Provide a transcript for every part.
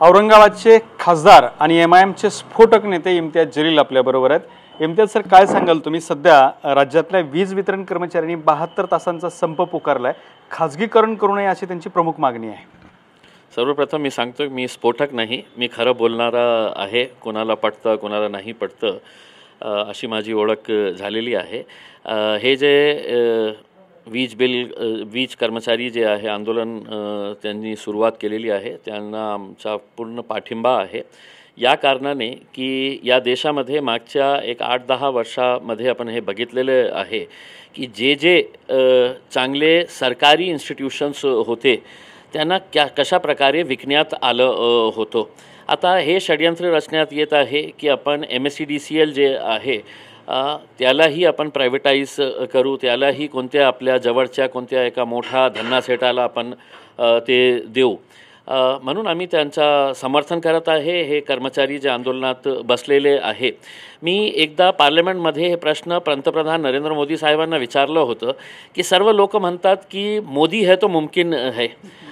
औरंगाबादचे खासदार आणि एमआयएमचे स्फोटक नेते इम्तियाज जलील आपल्याबरोबर आहेत। इम्तियाज सर, काय सांगाल तुम्ही? सध्या राज्यातल्या वीज वितरण कर्मचाऱ्यांनी 72 तासांचा संप पुकारलाय, खासगीकरण करू नये अशी त्यांची प्रमुख मागणी आहे। सर्वप्रथम मी सांगतो मी स्फोटक नाही, मी खरं बोलणारा आहे। कोणाला पटतं कोणाला नाही पटतं अशी माझी ओळख झालेली आहे। हे जे वीज कर्मचारी जे आहे आंदोलन त्यांनी सुरुवात केलेली आहे त्यांना आमचा पूर्ण पाठिंबा आहे। या कारणाने की या देशामध्ये मागच्या एक 8-10 वर्षामध्ये आपण हे बघितलेले आहे की जे चांगले सरकारी इन्स्टिट्यूशन्स होते त्यांना कशा प्रकारे विकण्यात आलं होतं। आता हे षडयंत्र रचण्यात येत आहे की आपण MSEDCL जे आहे त्यालाही आपण प्रायव्हेटाईज करू, त्यालाही कोणत्या आपल्या जवळच्या कोणत्या एका मोठ्या धन्नासेठाला आपण ते देऊ। म्हणून आम्ही त्यांचा समर्थन करत आहे। हे कर्मचारी जे आंदोलनात बसलेले आहे, मी एकदा पार्लमेंटमध्ये हे प्रश्न पंतप्रधान नरेंद्र मोदी साहेबांना विचारलं होतं की सर्व लोक म्हणतात की मोदी है तो मुमकिन है।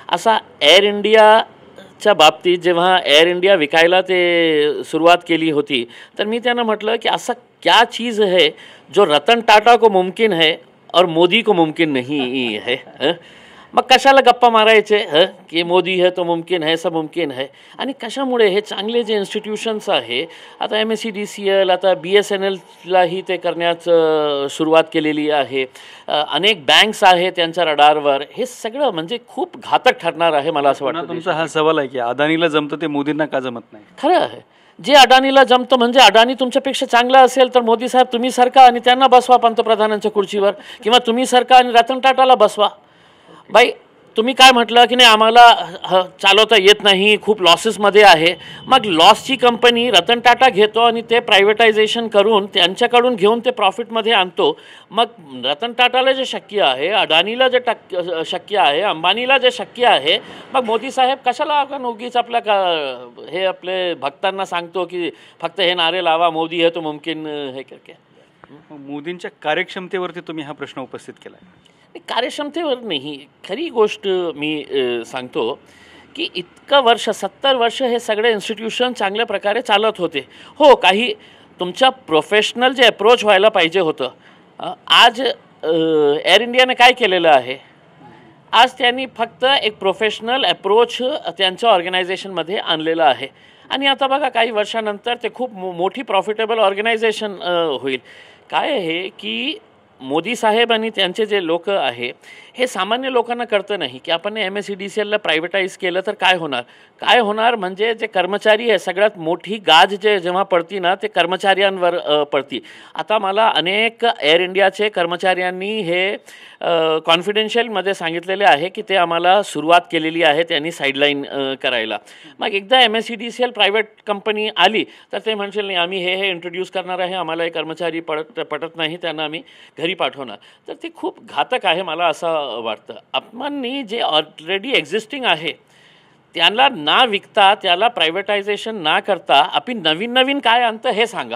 असा एअर इंडियाच्या बाबतीत जेव्हा एअर इंडिया विकायला ते सुरुवात केली होती तर मी त्यांना म्हटलं की असा क्या चीज़ है जो रतन टाटा को मुमकिन है और मोदी को मुमकिन नहीं है। मग कशाला गप्पा मारायचे की मोदी है तो मुमकिन है, सब मुमकिन है। आणि कशामुळे हे चांगले जे इन्स्टिट्यूशन्स आहे, आता MSEDCL, आता BSNLलाही ते करण्याचं सुरुवात केलेली आहे। अनेक बँक्स आहे त्यांच्या रडारवर। हे सगळं म्हणजे खूप घातक ठरणार आहे मला असं वाटतं। तुमचा हा सवाल आहे की अदानीला जमतं ते मोदींना का जमत नाही? खरं आहे, जे अडाणीला जमतं म्हणजे अडाणी तुमच्यापेक्षा चांगला असेल तर मोदी साहेब तुम्ही सरका आणि त्यांना बसवा पंतप्रधानांच्या खुर्चीवर, किंवा तुम्ही सरका आणि रतन टाटाला बसवा। बाई तुम्ही काय म्हटलं की नाही आम्हाला चालवता येत नाही, खूप लॉसेसमध्ये आहे। मग लॉसची कंपनी रतन टाटा घेतो आणि ते प्रायव्हेटायझेशन करून त्यांच्याकडून घेऊन ते प्रॉफिटमध्ये आणतो। मग रतन टाटाला जे शक्य आहे, अडाणीला जे शक्य आहे, अंबानीला जे शक्य आहे, मग मोदी साहेब कशाला आपण उगीच आपल्या हे आपले भक्तांना सांगतो की फक्त हे नारे लावा, मोदी है तो मुमकिन है करके। मोदींच्या कार्यक्षमतेवरती तुम्ही हा प्रश्न उपस्थित केला? कार्यक्षमतेवर नाही, खरी गोष्ट मी सांगतो की इतकं वर्ष 70 वर्ष हे सगळे इन्स्टिट्यूशन चांगल्या प्रकारे चालत होते। हो, काही तुमच्या प्रोफेशनल जे अप्रोच व्हायला पाहिजे होतं। आज एअर इंडियाने काय केलेलं आहे? आज त्यांनी फक्त एक प्रोफेशनल अप्रोच त्यांच्या ऑर्गनायझेशनमध्ये आणलेलं आहे आणि आता बघा काही वर्षानंतर ते खूप मोठी प्रॉफिटेबल ऑर्गनायझेशन होईल। काय आहे की मोदी साहेब आणि त्यांचे जे लोक आहे हे सामान्य लोकांना कळतं नाही की आपण MSEDCLला प्रायव्हेटाईज केलं तर काय होणार म्हणजे जे कर्मचारी आहे सगळ्यात मोठी गाज जेव्हा पडती ना ते कर्मचाऱ्यांवर पडती। आता मला अनेक एअर इंडियाचे कर्मचाऱ्यांनी हे कॉन्फिडेन्शियलमध्ये सांगितलेले आहे की ते आम्हाला सुरुवात केलेली आहे त्यांनी साईडलाईन करायला। मग एकदा MSEDCL प्रायव्हेट कंपनी आली तर ते म्हणशील नाही आम्ही हे इंट्रोड्यूस करणार आहे, आम्हाला हे कर्मचारी पटत नाही, त्यांना आम्ही घरी पाठवणार। तर ते खूप घातक आहे मला असं वाटतं। आपणनी जे ऑलरेडी एक्झिस्टिंग आहे त्यांना ना विकता, त्याला प्रायव्हेटायझेशन ना करता आपण नवीन काय आणतं हे सांगा।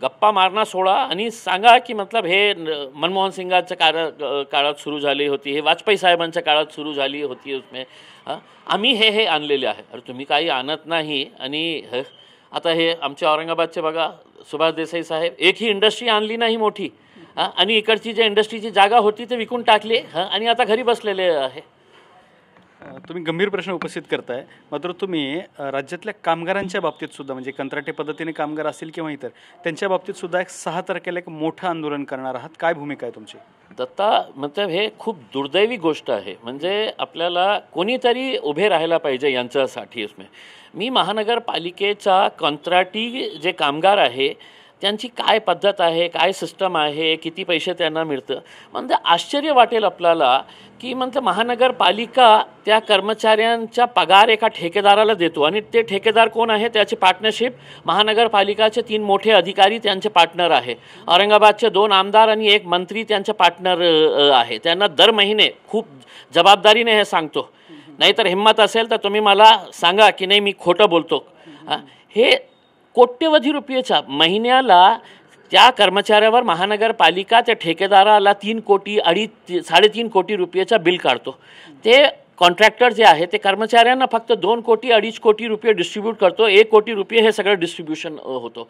गप्पा मारणं सोडा आणि सांगा की मतलब हे मनमोहन सिंगाच्या काळात सुरू झाली होती, हे वाजपेयी साहेबांच्या काळात सुरू झाली होती, उसमें आम्ही हे आणलेले आहे। अरे तुम्ही काही आणत नाही आणि आता हे आमच्या औरंगाबादचे बघा सुभाष देसाई साहेब एकही इंडस्ट्री आणली नाही मोठी आणि इकडची जे इंडस्ट्रीची जागा होती ते विकून टाकली आणि आता घरी बसलेले आहे। तुम्ही गंभीर प्रश्न उपस्थित करताय, मात्र तुम्ही राज्यातल्या कामगारांच्या बाबतीत सुद्धा म्हणजे कंत्राटी पद्धतीने कामगार असतील किंवा इतर त्यांच्या बाबतीत सुद्धा एक 6 तारखेला एक मोठं आंदोलन करणार आहात, काय भूमिका आहे तुमची? दत्ता, मतलब हे खूप दुर्दैवी गोष्ट आहे। म्हणजे आपल्याला कोणीतरी उभे राहायला पाहिजे यांच्यासाठी। मी महानगरपालिकेचा कंत्राटी जे कामगार आहे त्यांची काय पद्धत आहे, काय सिस्टम आहे, किती पैसे त्यांना मिळतं, म्हणजे आश्चर्य वाटेल आपल्याला की म्हणजे महानगरपालिका त्या कर्मचाऱ्यांचा पगार एका ठेकेदाराला देतो आणि ते ठेकेदार कोण आहे, त्याची पार्टनरशिप महानगरपालिकाचे 3 मोठे अधिकारी त्यांचे पार्टनर आहे। औरंगाबादचे 2 आमदार आणि 1 मंत्री त्यांचे पार्टनर आहे। त्यांना दर महिने खूप जबाबदारीने हे सांगतो, नाहीतर हिम्मत असेल तर तुम्ही मला सांगा की नाही मी खोटं बोलतो। हे कोट्यवधी रुपयेचा महिन्याला त्या कर्मचाऱ्यावर महानगरपालिका त्या ठेकेदाराला 3 कोटी 3.5 कोटी रुपयाचा बिल काढतो। ते कॉन्ट्रॅक्टर जे आहे ते कर्मचाऱ्यांना फक्त 2 कोटी 2.5 कोटी रुपये डिस्ट्रीब्यूट करतो, 1 कोटी रुपये हे सगळं डिस्ट्रीब्युशन होतो.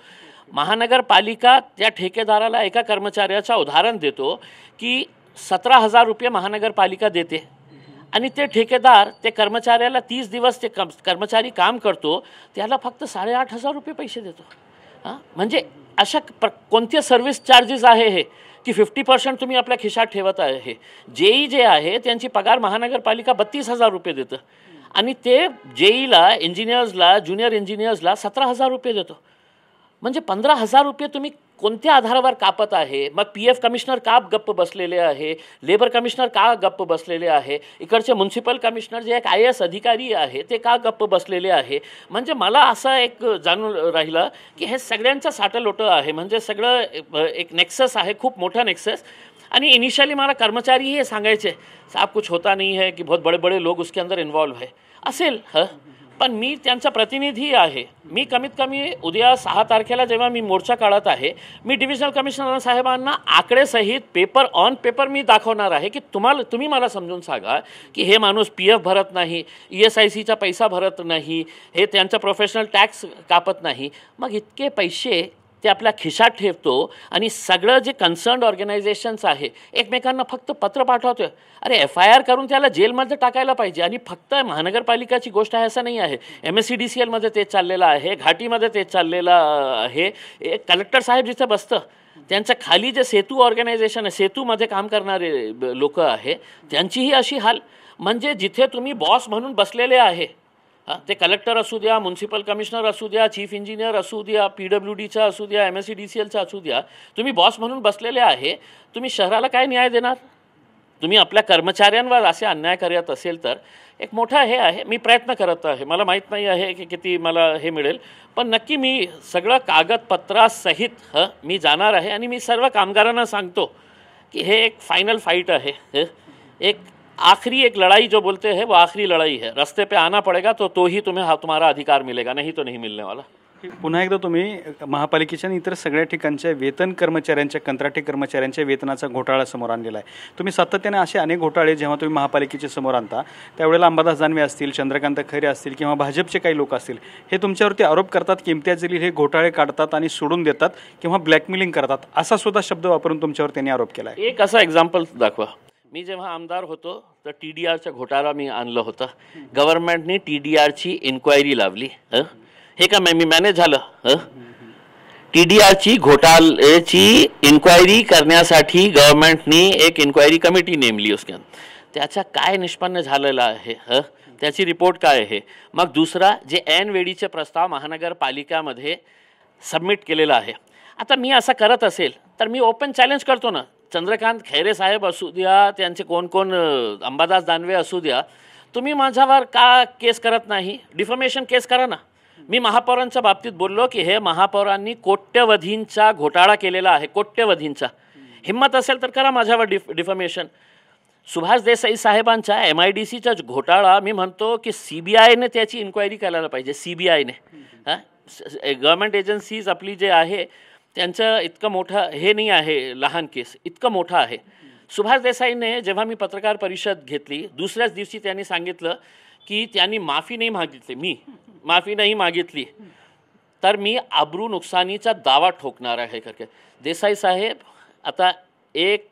महानगरपालिका त्या ठेकेदाराला एका कर्मचाऱ्याचं उदाहरण देतो की 17,000 रुपये महानगरपालिका देते आणि ते ठेकेदार ते कर्मचाऱ्याला 30 दिवस ते कर्मचारी काम करतो, त्याला फक्त 8,500 रुपये पैसे देतो. म्हणजे अशा कोणते सर्व्हिस चार्जेस आहे हे की 50% तुम्ही आपल्या खिशात ठेवत आहे. जेई जे आहे त्यांची पगार महानगरपालिका 32,000 रुपये देतं आणि ते जेईला इंजिनियर्सला ज्युनियर इंजिनियर्सला 17,000 रुपये देतो. म्हणजे 15,000 रुपये तुम्ही कोणत्या आधारावर कापत आहे. मग PF कमिशनर का गप्प बसलेले आहे, लेबर कमिशनर का गप्प बसलेले आहे, इकडचे म्युन्सिपल कमिशनर जे एक IAS अधिकारी आहे ते का गप्प बसलेले आहे. म्हणजे मला असं एक जाणून राहिलं की हे सगळ्यांचं साटलोटं आहे. म्हणजे सगळं एक नेक्सस आहे, खूप मोठा नेक्सस. आणि इनिशियली मला कर्मचारी हे सांगायचे साहब कुछ होता नहीं है कि बहुत बड़े बड़े लोग उसके अंदर इन्वॉल्व है असेल. पण मी त्यांचा प्रतिनिधी आहे. मी कमीत कमी उद्या 6 तारखेला जेव्हा मी मोर्चा काढत आहे, मी डिव्हिजनल कमिशनर साहेबांना आकडेसहित पेपर ऑन पेपर मी दाखवणार आहे की तुम्ही मला समजून सांगा की हे माणूस PF भरत नाही, ESICचा पैसा भरत नाही, हे त्यांचा प्रोफेशनल टॅक्स कापत नाही. मग इतके पैसे ते आपल्या खिशात ठेवतो आणि सगळं जे कन्सर्न्ड ऑर्गनायझेशन्स आहे एकमेकांना फक्त पत्र पाठवतोय. अरे FIR करून त्याला जेलमध्ये टाकायला पाहिजे. आणि फक्त महानगरपालिकाची गोष्ट आहे असं नाही आहे. MSCDCLमध्ये तेच चाललेलं आहे, घाटीमध्ये तेच चाललेलं आहे. एक कलेक्टर साहेब जिथे बसतं त्यांच्या खाली जे सेतू ऑर्गनायझेशन आहे, सेतूमध्ये काम करणारे लोक आहे, त्यांचीही अशी हाल. म्हणजे जिथे तुम्ही बॉस म्हणून बसलेले आहे, ते कलेक्टर असू द्या, म्युन्सिपल कमिशनर असू द्या, चीफ इंजिनियर असू द्या, PWDचा असू द्या, MSCDCLचा असू द्या, तुम्ही बॉस म्हणून बसलेले आहे. तुम्ही शहराला काय न्याय देणार. तुम्ही आपल्या कर्मचाऱ्यांवर असे अन्याय करत असेल तर एक मोठा हे आहे. मी प्रयत्न करत आहे, मला माहीत नाही आहे की किती मला हे मिळेल, पण नक्की मी सगळं कागदपत्रासहित मी जाणार आहे. आणि मी सर्व कामगारांना सांगतो की हे एक फायनल फाईट आहे, एक आखिरी एक लड़ाई जो बोलते हैं वो आखिरी लड़ाई है. रस्ते पे आना पड़ेगा तो ही तुम्हारा अधिकार मिलेगा, नहीं तो नहीं मिलने वाला. पुन्हा एकदा तुम्ही महापालिकेच्या आणि इतर सगळ्या ठिकाणच्या वेतन कर्मचाऱ्यांच्या, कंत्राटी कर्मचाऱ्यांच्या वेतनाचा घोटाळा समोर आणलेला आहे. तुम्ही सातत्याने असे अनेक घोटाळे जेव्हा तुम्ही महापालिकेच्या समोर आणता त्यावेळेला अंबादास दानवे असतील, चंद्रकांत खैरे असतील किंवा भाजपचे काही लोक असतील, हे तुमच्यावरती आरोप करतात की इम्तियाज जलील हे घोटाळे काढतात आणि सोडून देतात किंवा ब्लॅकमेलिंग करतात, असा सुद्धा शब्द वापरून तुमच्यावर त्यांनी आरोप केला आहे. एक असा एक्झाम्पल दाखवा. मी जेव्हा आमदार होतो तर TDRचा घोटाळा मी आणलं होतं. गव्हर्नमेंटने TDRची इन्क्वायरी लावली. हे का मी मॅनेज झालं. TDRची घोटाळ्याची इन्क्वायरी करण्यासाठी गव्हर्नमेंटने एक इन्क्वायरी कमिटी नेमली. उसके त्याचा काय निष्पन्न झालेला आहे, त्याची रिपोर्ट काय आहे. मग दुसरा जे ऐन वेळीचे प्रस्ताव महानगरपालिकामध्ये सबमिट केलेला आहे. आता मी असं करत असेल तर मी ओपन चॅलेंज करतो ना. चंद्रकांत खैरे साहेब असू द्या, त्यांचे कोण कोण अंबादास दानवे असू द्या, तुम्ही माझ्यावर का केस करत नाही, डिफमेशन केस करा ना. मी महापौरांच्या बाबतीत बोललो की हे महापौरांनी कोट्यवधींचा घोटाळा केलेला आहे, कोट्यवधींचा. हिम्मत असेल तर करा माझ्यावर डिफमेशन. सुभाष देसाई साहेबांचा MIDCचा घोटाळा मी म्हणतो की CBIने त्याची इन्क्वायरी करायला पाहिजे. CBIने गव्हर्नमेंट एजन्सीज आपली जे आहे त्यांचं इतकं मोठं हे नाही आहे, लहान केस इतकं मोठं आहे. सुभाष देसाईने जेव्हा मी पत्रकार परिषद घेतली दुसऱ्याच दिवशी त्यांनी सांगितलं की त्यांनी माफी नाही मागितली, मी माफी नाही मागितली तर मी आबरू नुकसानीचा दावा ठोकणार आहे. करके देसाई साहेब आता 1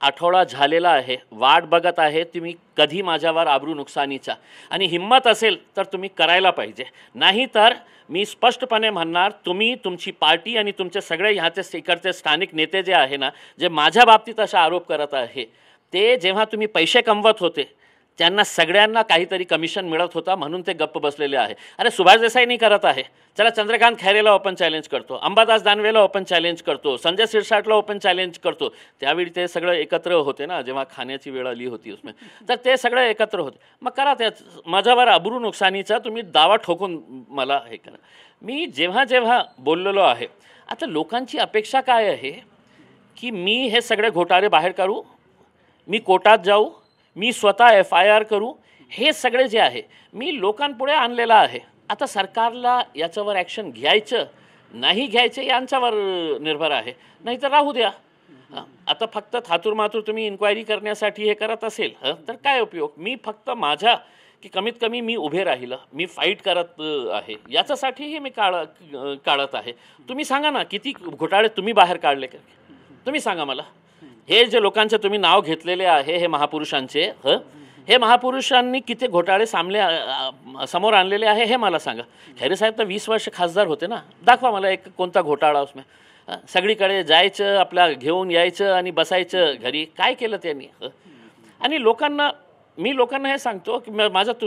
आठवडा झालेला आहे, वाट बघत आहे तुम्ही कधी माझ्यावर आबरू नुकसानीचा. आणि हिम्मत असेल तर तुम्ही करायला पाहिजे, नाही तर मी स्पष्टपणे म्हणणार तुम्ही, तुमची पार्टी आणि तुमचे सगळे ह्याचे इकडचे स्थानिक नेते जे आहे ना, जे माझ्या बाबतीत असा आरोप करत आहे, ते जेव्हा तुम्ही पैसे कमवत होते त्यांना सगळ्यांना काहीतरी कमिशन मिळत होता म्हणून ते गप्प बसलेले आहे. अरे सुभाष देसाई नाही करत आहे, चला चंद्रकांत खैरेला ओपन चॅलेंज करतो, अंबादास दानवेला ओपन चॅलेंज करतो, संजय सिरसाटला ओपन चॅलेंज करतो. त्यावेळी ते सगळं एकत्र होते ना, जेव्हा खाण्याची वेळ आली होती उसमें, तर ते सगळं एकत्र होते. मग करा त्या माझ्यावर आबरू नुकसानीचा तुम्ही दावा ठोकून मला हे करा. मी जेव्हा जेव्हा बोललेलो आहे, आता लोकांची अपेक्षा काय आहे की मी हे सगळे घोटाळे बाहेर काढू, मी कोर्टात जाऊ, मी स्वतः FIR करू. हे सगळे जे आहे मी लोकांपुढे आणलेलं आहे. आता सरकारला याच्यावर ॲक्शन घ्यायचं नाही घ्यायचं यांच्यावर निर्भर आहे, नाही तर राहू द्या. आता फक्त थातूरमातूर तुम्ही इन्क्वायरी करण्यासाठी हे करत असेल तर काय उपयोग. मी फक्त माझ्या की कमीत कमी मी उभे राहिलं, मी फाईट करत आहे, याच्यासाठीही मी काढत आहे. तुम्ही सांगा ना किती घोटाळे तुम्ही बाहेर काढले, तुम्ही सांगा मला. हे जे लोकांचे तुम्ही नाव घेतलेले आहे हे महापुरुषांचे, हे महापुरुषांनी किती घोटाळे समोर आणलेले आहे हे मला सांगा. खैरे साहेब तर 20 वर्ष खासदार होते ना, दाखवा मला एक कोणता घोटाळा उसमें. सगळीकडे जायचं, आपला घेऊन यायचं आणि बसायचं घरी. काय केलं त्यांनी. आणि मी लोकांना हे सांगतो की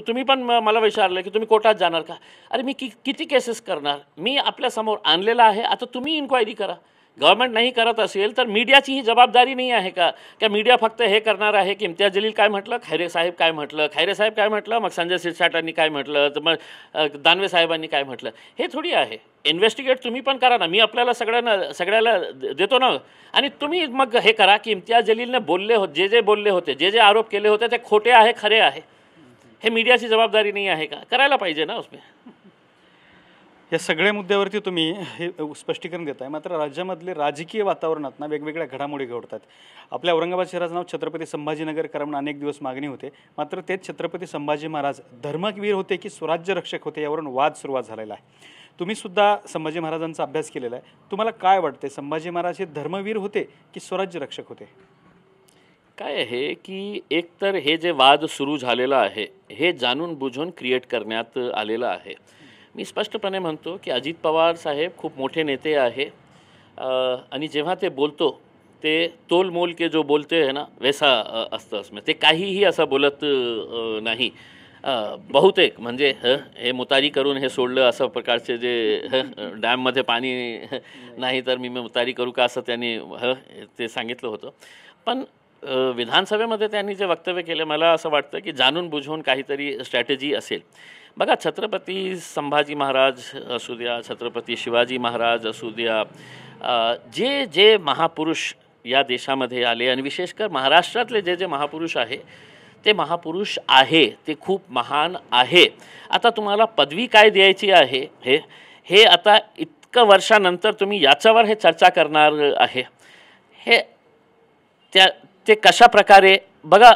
तुम्ही पण मला विचारलं की तुम्ही कोर्टात जाणार का. अरे मी किती केसेस करणार. मी आपल्यासमोर आणलेलं आहे, आता तुम्ही इन्क्वायरी करा. गव्हर्नमेंट नाही करत असेल तर मीडियाची ही जबाबदारी नाही आहे का मीडिया फक्त हे करणार आहे की इम्तियाज जलील काय म्हटलं, खैरे साहेब काय म्हटलं, मग संजय शिरसाटांनी काय म्हटलं, तर मग दानवे साहेबांनी काय म्हटलं. हे थोडी आहे. इन्व्हेस्टिगेट तुम्ही पण करा ना. मी आपल्याला सगळ्याला देतो ना. आणि तुम्ही मग हे करा की इम्तियाज जलीलने जे बोलले होते, जे आरोप केले होते ते खोटे आहे खरे आहे. हे मीडियाची जबाबदारी नाही आहे का. करायला पाहिजे ना उसमें. या सगळ्या मुद्द्यावरती तुम्ही हे स्पष्टीकरण देत आहे. मात्र राज्यामधले राजकीय वातावरणात ना वेगवेगळ्या घडामोडी घडतात. आपल्या औरंगाबाद शहराचं नाव छत्रपती संभाजीनगर करावं अनेक दिवस मागणी होते. मात्र तेच छत्रपती संभाजी महाराज धर्मवीर होते की स्वराज्य रक्षक होते यावरून वाद सुरुवात झालेला आहे. तुम्ही सुद्धा संभाजी महाराजांचा अभ्यास केलेला आहे. तुम्हाला काय वाटते, संभाजी महाराज हे धर्मवीर होते की स्वराज्य रक्षक होते. काय आहे की एकतर हे जे वाद सुरू झालेला आहे हे जाणून बुजून क्रिएट करण्यात आलेलं आहे. मी स्पष्टपणे म्हणतो की अजित पवार साहेब खूप मोठे नेते आहे आणि जेव्हा ते बोलतो ते तोलमोल के जो बोलते है ना वैसा असतं असं. ते काहीही असं बोलत नाही. बहुतेक म्हणजे हे मुतारी करून हे सोडलं असं प्रकारचे जे डॅममध्ये पाणी नाही तर मी मुतारी करू का असं त्यांनी ते सांगितलं होतं. पण विधानसभेमध्ये त्यांनी जे वक्तव्य केले मला असं वाटतं की जाणून बुजवून काहीतरी स्ट्रॅटेजी असेल. बघा, छत्रपती संभाजी महाराज असू द्या, छत्रपती शिवाजी महाराज असू द्या, जे महापुरुष या देशामध्ये आले आणि विशेषकर महाराष्ट्रातले जे महापुरुष आहे ते महापुरुष आहे, ते खूप महान आहे. आता तुम्हाला पदवी काय द्यायची आहे हे आता इतकं वर्षानंतर तुम्ही याच्यावर हे चर्चा करणार आहे. ते कशा प्रकारे बघा,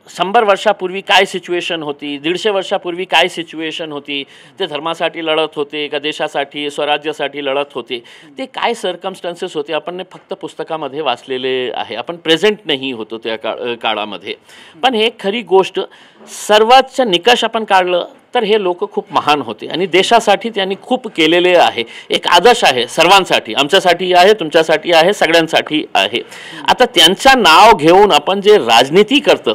100 वर्षापूर्वी काय सिच्युएशन होती, 150 वर्षापूर्वी काय सिच्युएशन होती. ते धर्मासाठी लढत होते का देशासाठी स्वराज्यासाठी लढत होते, ते काय सर्कमस्टन्सेस होते आपण फक्त पुस्तकामध्ये वाचलेले आहे. आपण प्रेझेंट नाही होतो त्या काळामध्ये. पण हे खरी गोष्ट सर्वोच्च निकष आपण काढलं तर हे लोक खूप महान होते आणि देशासाठी त्यांनी खूप केलेले आहे. एक आदर्श आहे सर्वांसाठी, आमच्यासाठी आहे, तुमच्यासाठी आहे, सगळ्यांसाठी आहे. आता त्यांचं नाव घेऊन आपण जे राजनीती करतो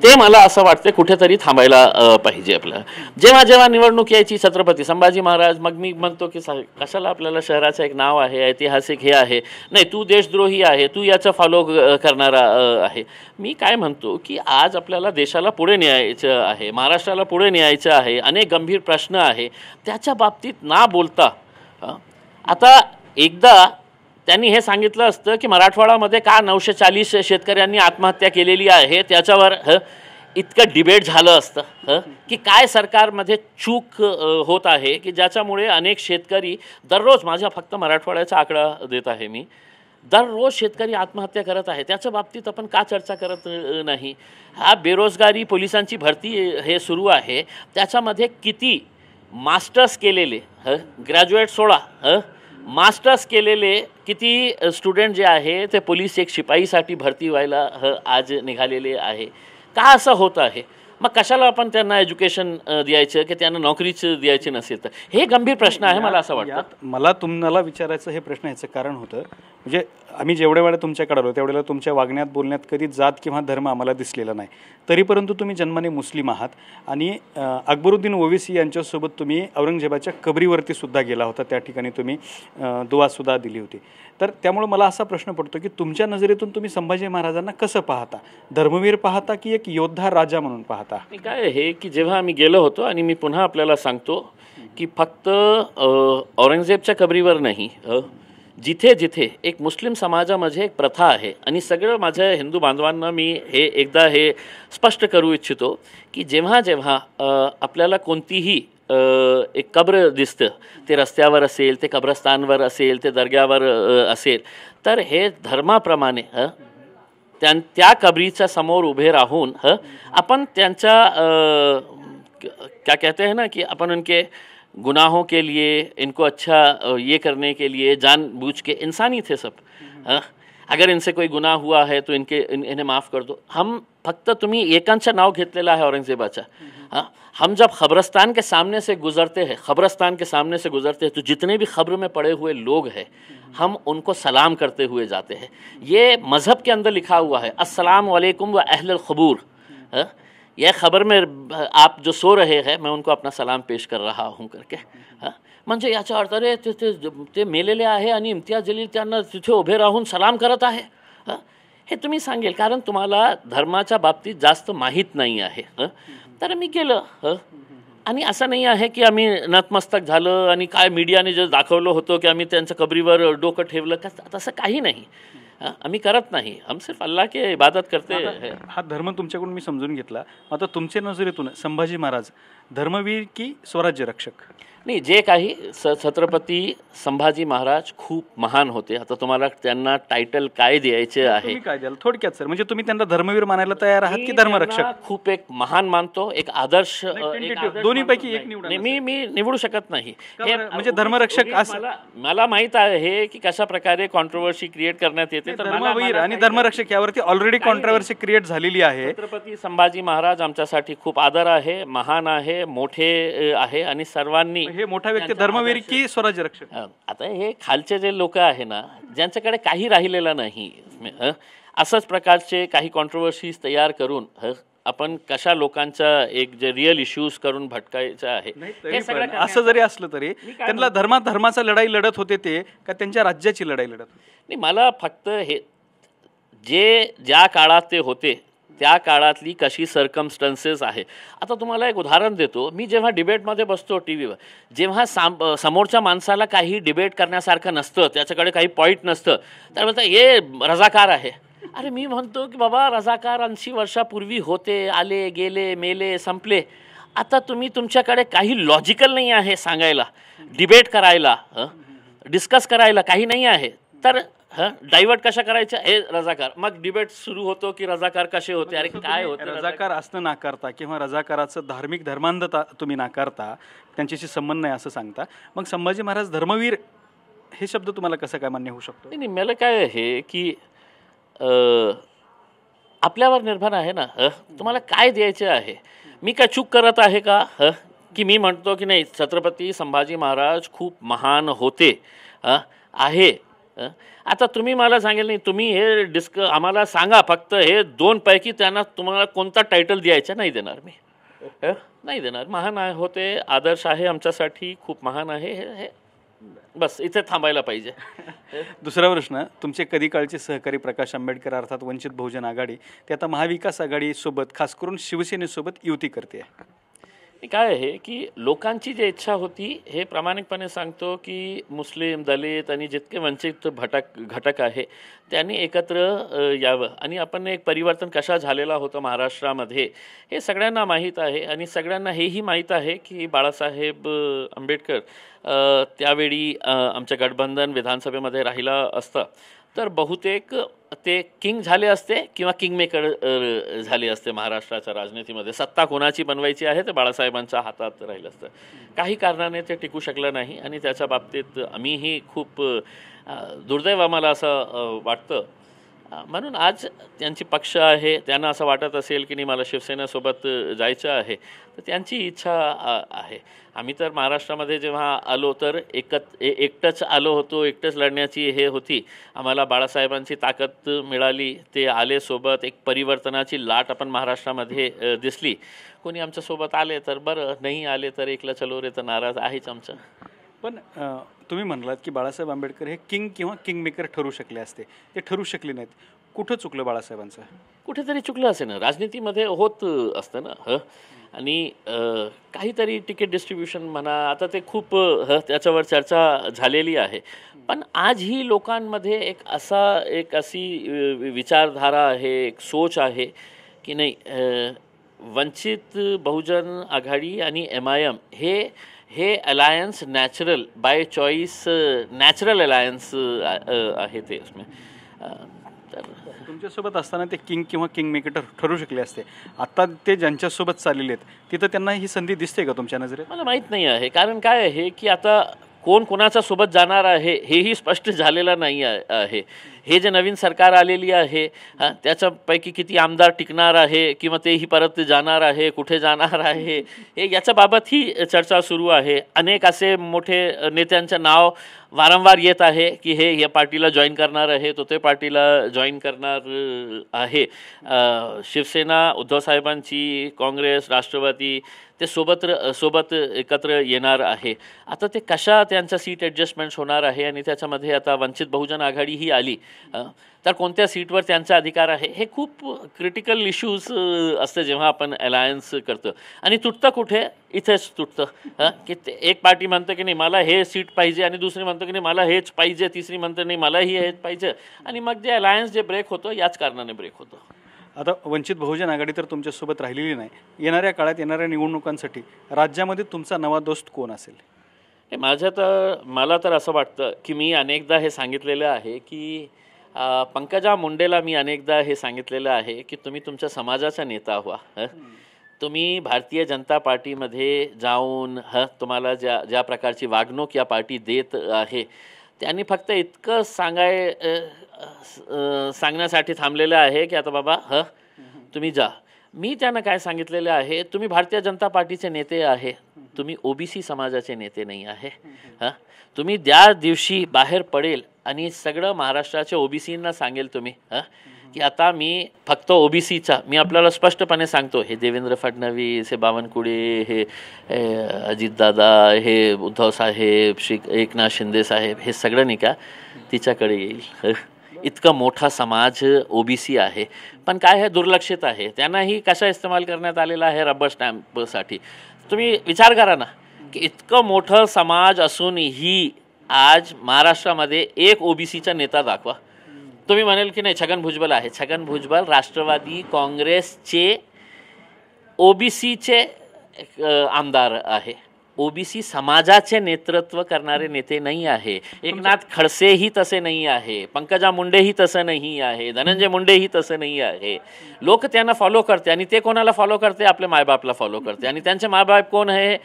ते मला असं वाटतं कुठेतरी थांबायला पाहिजे. आपलं जेव्हा निवडणूक यायची छत्रपती संभाजी महाराज, मग मी म्हणतो की कशाला आपल्याला शहराचं एक नाव आहे, ऐतिहासिक हे आहे, नाही तू देशद्रोही आहे, तू याचं फॉलो करणारा आहे. मी काय म्हणतो की आज आपल्याला देशाला पुढे न्यायचं आहे, महाराष्ट्राला पुढे न्यायचं आहे, अनेक गंभीर प्रश्न आहे, त्याच्या बाबतीत ना बोलता आता एकदा त्यांनी हे सांगितलं असतं की मराठवाड्यामध्ये का 940 शेतकऱ्यांनी आत्महत्या केलेली आहे, त्याच्यावर इतकं डिबेट झालं असतं की काय सरकारमध्ये चूक होत आहे की ज्याच्यामुळे अनेक शेतकरी दररोज, माझ्या फक्त मराठवाड्याचा आकडा देत आहे मी, दररोज शेतकरी आत्महत्या करत आहे. त्याच्या बाबतीत आपण का चर्चा करत नाही. हा बेरोजगारी, पोलिसांची भरती हे सुरू आहे, त्याच्यामध्ये किती मास्टर्स केलेले, ग्रॅज्युएट सोडा, मास्टर्स केलेले किती स्टुडंट जे आहे ते पोलीस एक शिपाईसाठी भरती व्हायला आज निघालेले आहे. का असं होत आहे. मग कशाला आपण त्यांना एज्युकेशन द्यायचं की त्यांना नोकरीच द्यायची नसेल तर. हे गंभीर प्रश्न आहे मला असं वाटतं. मला तुम्हाला विचारायचं हे प्रश्न याचं कारण होतं, म्हणजे आम्ही जेवढ्या वेळा तुमच्याकडे आलो तेवढ्याला तुमच्या वागण्यात बोलण्यात कधी जात किंवा धर्म आम्हाला दिसलेला नाही. तरी परंतु तुम्ही जन्माने मुस्लिम आहात आणि अकबरुद्दीन ओवेसी यांच्यासोबत तुम्ही औरंगजेबाच्या कबरीवरती सुद्धा गेला होता, त्या ठिकाणी तुम्ही दुआसुद्धा दिली होती. तर त्यामुळे मला असा प्रश्न पडतो की तुमच्या नजरेतून तुम्ही संभाजी महाराजांना कसं पाहता, धर्मवीर पाहता की एक योद्धा राजा म्हणून पाहता. काय आहे की जेव्हा आम्ही गेलो होतो, आणि मी पुन्हा आपल्याला सांगतो की फक्त औरंगजेबच्या कबरीवर नाही, जिथे जिथे एक मुस्लिम समाजामध्ये एक प्रथा आहे, आणि सगळं माझ्या हिंदू बांधवांना मी एकदा हे स्पष्ट करू इच्छितो की जेव्हा आपल्याला कोणतीही एक कब्र दिसतं, ते रस्त्यावर असेल, ते कब्रस्तानवर असेल, ते दर्ग्यावर असेल, तर हे धर्माप्रमाणे त्या कबरीच्या समोर उभे राहून अपन त्यांच्या क्या कहते हैं ना कि अपन उनके गुनाहों के लिए, इनको अच्छा ये करने के लिए जानबूझ के, इंसानी थे सब, अगर इनसे कोई गुनाह हुआ है तो इन्हें माफ़ कर दो. हम फक्त तुम्ही एकांचं नाव घेतलेलं आहे औरंगजेबाच्या. हम जब खबरस्तान के सामने से गुजरते हैं, तो जितने भी खब्र में पड़े हुए लोग हैं, हम उनको सलाम करते हुए जाते हैं. ये मज़हब के अंदर लिखा हुआ है, अस्सलाम वालेकुम व अहलल क़बूर. यह खबर में आप जो सो रहे हैं, मैं उनको अपना सलाम पेश कर रहा हूँ करके. म्हणजे याचा अर्थ, अरे ते मेलेले आहे आणि इम्तियाज जलील त्यांना तिथे उभे राहून सलाम करत आहे. हे तुम्ही सांगेल, कारण तुम्हाला धर्माच्या बाबतीत जास्त माहीत नाही आहे. तर मी केलं. आणि असं नाही आहे की आम्ही नतमस्तक झालं आणि काय मीडियाने जे दाखवलं होतं की आम्ही त्यांच्या कबरीवर डोकं ठेवलं, तसं काही नाही. आम्ही करत नाही. हम सिर्फ अल्लाह की इबादत करते हैं. हा धर्म तुमच्याकडून मी समजून घेतला. आता तुमच्या नजरेतून संभाजी महाराज धर्मवीर की स्वराज्य रक्षक? नाही, जे काही छत्रपती संभाजी महाराज खूप महान होते. आता तुम्हाला त्यांना टायटल काय द्यायचे आहे? तुम्ही काय द्याल थोडक्यात सर? म्हणजे तुम्ही त्यांना धर्मवीर मानायला तयार आहात की धर्मरक्षक? खूप एक महान मानतो, एक आदर्श, दोन्हीपैकी एक निवडा. मी निवडू शकत नाही. म्हणजे धर्मरक्षक मला माहित आहे की कशा प्रकारे कॉन्ट्रोवर्सी क्रिएट करण्यात येते. तर धर्मवीर आणि धर्मरक्षक यावरती ऑलरेडी कॉन्ट्रोवर्सी क्रिएट झालेली आहे. छत्रपती संभाजी महाराज आमच्यासाठी खूप आदर आहे, महान आहे, मोठे आहे आणि सर्वांनी. हे मोठा व्यक्ती धर्मवीर की स्वराज्य रक्षक? आता हे खालचे जे लोक आहे ना, ज्यांच्याकडे काही राहिलेलं नाही, असंच प्रकारचे काही कॉन्ट्रोवर्सीज तयार करून आपण कशा लोकांचा एक जे रिअल इश्यूज करून भटकायचं आहे. असं जरी असलं तरी त्यांना धर्माचा लढाई लढत होते ते का त्यांच्या राज्याची लढाई लढत होते? नाही, मला फक्त हे ज्या काळात ते होते त्या काळातली कशी सर्कमस्टन्सेस आहे. आता तुम्हाला एक उदाहरण देतो. मी जेव्हा डिबेटमध्ये बसतो टी व्हीवर, जेव्हा समोरच्या माणसाला काही डिबेट करण्यासारखं नसतं, त्याच्याकडे काही पॉईंट नसतं, तर बोलता हे रजाकार आहे. अरे मी म्हणतो की बाबा, रजाकार 80 वर्षापूर्वी होते, आले गेले, मेले, संपले. आता तुमच्याकडे काही लॉजिकल नाही आहे सांगायला, डिबेट करायला, डिस्कस करायला काही नाही आहे. तर डायवर्ट कशा करायचं, हे रजाकार. मग डिबेट सुरू होतो की रजाकार कसे होते. अरे काय होते? रजाकार असणं नाकारता किंवा रजाकाराचं धार्मिक धर्मांधता तुम्ही नाकारता, त्यांच्याशी संबंध नाही असं सांगता. मग संभाजी महाराज धर्मवीर हे शब्द तुम्हाला कसं काय मान्य होऊ शकतो? नाही, मला काय आहे की आपल्यावर निर्भर आहे ना, तुम्हाला काय द्यायचे आहे. मी काय चूक करत आहे का की मी म्हणतो की नाही छत्रपती संभाजी महाराज खूप महान होते आहे. आता तुम्ही मला सांगेल नाही, तुम्ही हे आम्हाला सांगा फक्त हे 2 पैकी त्यांना तुम्हाला कोणता टायटल द्यायचा, नाही देणार मी, नाही देणार. महान होते, आदर्श आहे आमच्यासाठी, खूप महान आहे, हे बस इथे थांबायला पाहिजे. दुसरा प्रश्न, तुमचे कधी काळचे सहकारी प्रकाश आंबेडकर अर्थात वंचित बहुजन आघाडी, ते आता महाविकास आघाडीसोबत खास करून शिवसेनेसोबत युती करते. काय आहे की लोकांची जी इच्छा होती, हे प्रामाणिकपणे सांगतो की मुस्लिम, दलित आणि जितके वंचित घटक आहे त्यांनी एकत्र यावं. आणि आपण एक परिवर्तन कशा झालेला होतं महाराष्ट्रामध्ये हे सगळ्यांना माहीत आहे. आणि सगळ्यांना हेही माहीत आहे की बाळासाहेब आंबेडकर त्यावेळी आमच्या गठबंधन विधानसभेमध्ये राहिला असता तर बहुतेक ते किंग झाले असते किंवा किंगमेकर झाले असते महाराष्ट्राच्या राजनीतीमध्ये. सत्ता कोणाची बनवायची आहे ते बाळासाहेबांच्या हातात राहिलं असतं. काही कारणाने ते टिकू शकलं नाही आणि त्याच्या बाबतीत आम्हीही खूप दुर्दैव आम्हाला असं वाटतं. म्हणून आज त्यांची पक्ष आहे, त्यांना असं वाटत असेल की नाही मला शिवसेनेसोबत जायचं आहे, तर त्यांची इच्छा आहे. आम्ही तर महाराष्ट्रामध्ये जेव्हा आलो तर एकटंच आलो होतो, एकटंच लढण्याची हे होती. आम्हाला बाळासाहेबांची ताकद मिळाली, ते आले सोबत, एक परिवर्तनाची लाट आपण महाराष्ट्रामध्ये दिसली. कोणी आमच्यासोबत आले तर बरं, नाही आले तर एकला चलो रे तर नाराज आहेच आमचं. पण तुम्ही म्हणालात की बाळासाहेब आंबेडकर हे किंग किंवा किंगमेकर ठरू शकले असते, ते ठरू शकले नाहीत. कुठं चुकलं बाळासाहेबांचं? कुठेतरी चुकलं असेल ना, राजनीतीमध्ये होत असतं ना. आणि काहीतरी तिकीट डिस्ट्रीब्युशन म्हणा, आता ते खूप त्याच्यावर चर्चा झालेली आहे. पण आजही लोकांमध्ये एक अशी विचारधारा आहे, एक सोच आहे की नाही वंचित बहुजन आघाडी आणि MIM हे alliance natural bye choice natural alliance आहे ते उसमें तर तुमच्यासोबत असताना ते किंग किंवा किंग मेकर ठरू शकले असते. आता ते ज्यांच्यासोबत चाललेले आहेत तिथं त्यांना ही संधी दिसते का तुमच्या नजरेत? मला माहीत नाही आहे, कारण काय आहे की आता कोण कोणाच्या सोबत जाणार आहे हेही स्पष्ट झालेलं नाही आहे. हे जे नवीन सरकार आलेली आहे त्याच्यापैकी किती आमदार टिकणार आहे किंवा तेही परत जाणार आहे, कुठे जाणार आहे हे याच्याबाबतही चर्चा सुरू आहे. अनेक असे मोठे नेत्यांचं नाव वारंवार येत आहे की हे या पार्टीला जॉईन करणार आहे, तो ते पार्टीला जॉईन करणार आहे. शिवसेना, उद्धव साहेबांची, काँग्रेस, राष्ट्रवादी ते सोबत एकत्र येणार आहे. आता ते कशा त्यांचा सीट ॲडजस्टमेंट्स होणार आहे आणि त्याच्यामध्ये आता वंचित बहुजन आघाडी ही आली तर कोणत्या सीटवर त्यांचा अधिकार आहे हे खूप क्रिटिकल इश्यूज असते जेव्हा आपण अलायन्स करतो. आणि तुटतं कुठे? इथेच तुटतं की एक पार्टी म्हणतं की नाही मला हे सीट पाहिजे आणि दुसरी म्हणतं की नाही मला हेच पाहिजे, तिसरी म्हणतं नाही मलाही हेच पाहिजे आणि मग जे अलायन्स जे ब्रेक होतं याच कारणाने ब्रेक होतं. आता वंचित बहुजन आघाडी तर तुमच्यासोबत राहिलेली नाही. येणाऱ्या काळात येणाऱ्या निवडणुकांसाठी राज्यामध्ये तुमचा नवा दोस्त कोण असेल? हे मला तर असं वाटतं की मी अनेकदा हे सांगितलेलं आहे की पंकजा मुंडेला मी अनेकदा हे सांगितलेलं आहे की तुम्ही तुमच्या समाजाचा नेता व्हा. तुम्ही भारतीय जनता पार्टीमध्ये जाऊन तुम्हाला ज्या प्रकारची वागणूक या पार्टी देत आहे त्यांनी फक्त इतकं सांगण्यासाठी थांबलेलं आहे की आता बाबा तुम्ही जा. मी त्यांना काय सांगितलेलं आहे, तुम्ही भारतीय जनता पार्टीचे नेते आहे, तुम्ही OBC समाजाचे नेते नाही आहे. तुम्ही त्या दिवशी बाहेर पडेल आणि सगळं महाराष्ट्राच्या OBCंना सांगेल तुम्ही की आता मी फक्त OBCचा, मी आपल्याला स्पष्टपणे सांगतो, हे देवेंद्र फडणवीस, हे बावनकुळे, हे अजितदादा, हे उद्धव साहेब, श्री एकनाथ शिंदे साहेब, हे सगळं नाही का तिच्याकडे येईल. इतका मोठा समाज OBC आहे, पण काय आहे दुर्लक्षित आहे. त्यांनाही कशा इस्तेमाल करण्यात आलेला आहे रबर स्टॅम्पसाठी. तुम्ही विचार करा ना की इतकं मोठं समाज असूनही आज महाराष्ट्रामध्ये एक OBCचा नेता दाखवा. तुम्ही म्हणाल की नाही छगन भुजबळ आहे. छगन भुजबळ राष्ट्रवादी काँग्रेसचे OBCचे आमदार आहे. OBC समाजाचे नेतृत्व करणारे नेते नाही आहे. एकनाथ खडसेही तसे नाही आहे, पंकजा मुंडेही तसं नाही आहे, धनंजय मुंडेही तसं नाही आहे. लोक त्यांना फॉलो करते आणि ते कोणाला फॉलो करते? आपल्या मायबापला फॉलो करते. आणि त्यांचे मायबाप कोण आहे?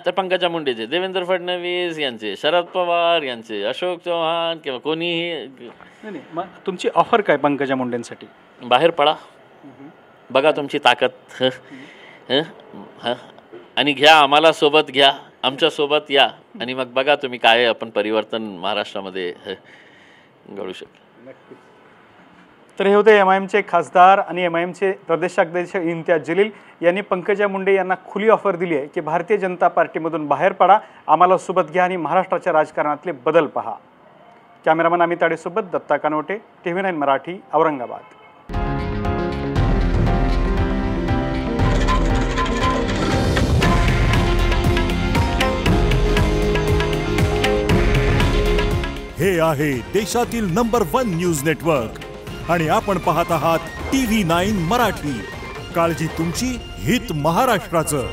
तर पंकजा मुंडेचे, देवेंद्र फडणवीस यांचे, शरद पवार यांचे, अशोक चव्हाण किंवा कोणीही. नाही, मग तुमची ऑफर काय पंकजा मुंडेंसाठी? बाहेर पडा, बघा तुमची ताकद आणि घ्या, आम्हाला सोबत घ्या, आमच्या सोबत या आणि मग बघा तुम्ही काय आपण परिवर्तन महाराष्ट्रामध्ये घडू शकतो. तर हे होते MIMचे खासदार आणि MIMचे प्रदेशाध्यक्ष इम्तियाज जलील यांनी पंकजा मुंडे यांना खुली ऑफर दिली आहे की भारतीय जनता पार्टीमधून बाहेर पडा, आम्हाला सोबत घ्या आणि महाराष्ट्राच्या राजकारणातले बदल पहा. कॅमेरामन अमित आडेसोबत दत्ता कानवटे, TV9 मराठी, औरंगाबाद. हे आहे देशातील नंबर 1 न्यूज नेटवर्क आणि आपण पाहत आहात TV9 मराठी. काळजी तुमची, हित महाराष्ट्राचं.